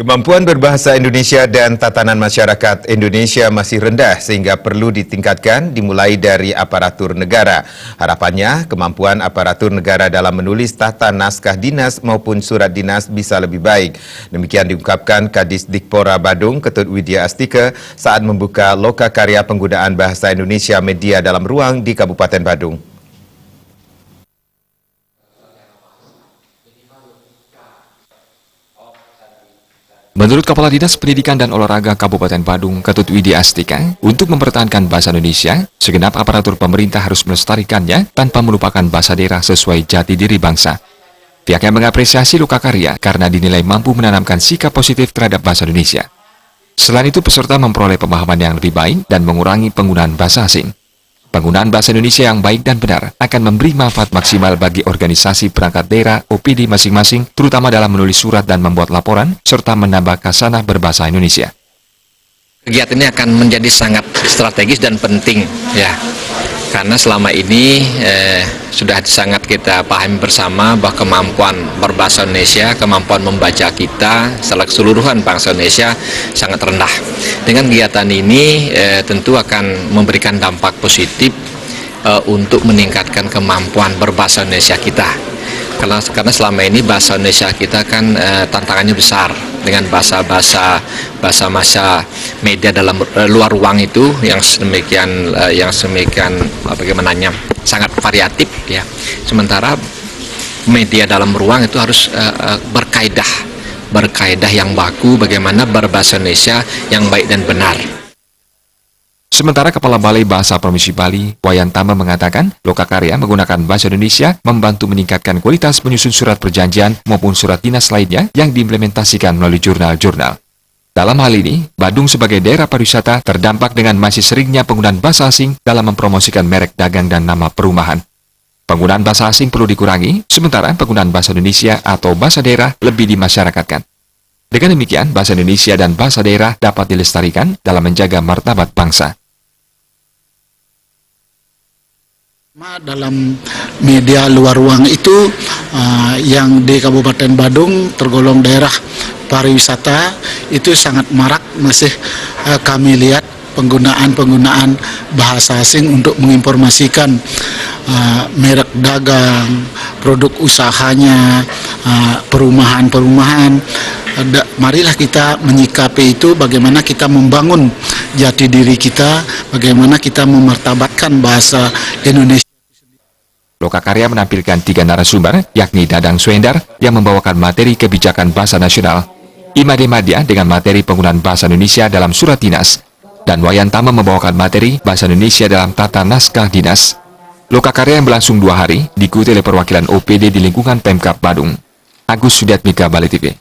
Kemampuan berbahasa Indonesia dan tatanan masyarakat Indonesia masih rendah sehingga perlu ditingkatkan dimulai dari aparatur negara. Harapannya, kemampuan aparatur negara dalam menulis tata naskah dinas maupun surat dinas bisa lebih baik. Demikian diungkapkan Kadis Dikpora Badung Ketut Widya Astika saat membuka lokakarya penggunaan bahasa Indonesia media dalam ruang di Kabupaten Badung. Menurut Kepala Dinas Pendidikan dan Olahraga Kabupaten Badung, Ketut Widya Astika, untuk mempertahankan bahasa Indonesia, segenap aparatur pemerintah harus melestarikannya tanpa melupakan bahasa daerah sesuai jati diri bangsa. Pihaknya mengapresiasi lokakarya karena dinilai mampu menanamkan sikap positif terhadap bahasa Indonesia. Selain itu, peserta memperoleh pemahaman yang lebih baik dan mengurangi penggunaan bahasa asing. Penggunaan bahasa Indonesia yang baik dan benar akan memberi manfaat maksimal bagi organisasi perangkat daerah OPD masing-masing, terutama dalam menulis surat dan membuat laporan, serta menambah khasanah berbahasa Indonesia. Kegiatan ini akan menjadi sangat strategis dan penting, ya, karena selama ini sudah sangat kita pahami bersama bahwa kemampuan berbahasa Indonesia, kemampuan membaca kita, keseluruhan bangsa Indonesia sangat rendah. Dengan kegiatan ini tentu akan memberikan dampak positif untuk meningkatkan kemampuan berbahasa Indonesia kita. Karena selama ini bahasa Indonesia kita kan tantangannya besar dengan bahasa media dalam luar ruang itu yang sedemikian bagaimananya sangat variatif, ya. Sementara media dalam ruang itu harus berkaidah yang baku, bagaimana berbahasa Indonesia yang baik dan benar. Sementara Kepala Balai Bahasa Provinsi Bali, Wayan Tama mengatakan, lokakarya menggunakan bahasa Indonesia membantu meningkatkan kualitas menyusun surat perjanjian maupun surat dinas lainnya yang diimplementasikan melalui jurnal-jurnal. Dalam hal ini, Badung sebagai daerah pariwisata terdampak dengan masih seringnya penggunaan bahasa asing dalam mempromosikan merek dagang dan nama perumahan. Penggunaan bahasa asing perlu dikurangi, sementara penggunaan bahasa Indonesia atau bahasa daerah lebih dimasyarakatkan. Dengan demikian, bahasa Indonesia dan bahasa daerah dapat dilestarikan dalam menjaga martabat bangsa. Dalam media luar ruang itu yang di Kabupaten Badung tergolong daerah pariwisata itu sangat marak, masih kami lihat penggunaan bahasa asing untuk menginformasikan merek dagang, produk usahanya, perumahan-perumahan. Marilah kita menyikapi itu, bagaimana kita membangun jati diri kita, bagaimana kita memartabatkan bahasa Indonesia. Lokakarya menampilkan 3 narasumber, yakni Dadang Swendar yang membawakan materi kebijakan bahasa nasional, Imade Madia dengan materi penggunaan bahasa Indonesia dalam surat dinas, dan Wayan Tama membawakan materi bahasa Indonesia dalam tata naskah dinas. Lokakarya yang berlangsung 2 hari diikuti oleh perwakilan OPD di lingkungan Pemkab Badung. Agus Sudiatmika, Bali TV.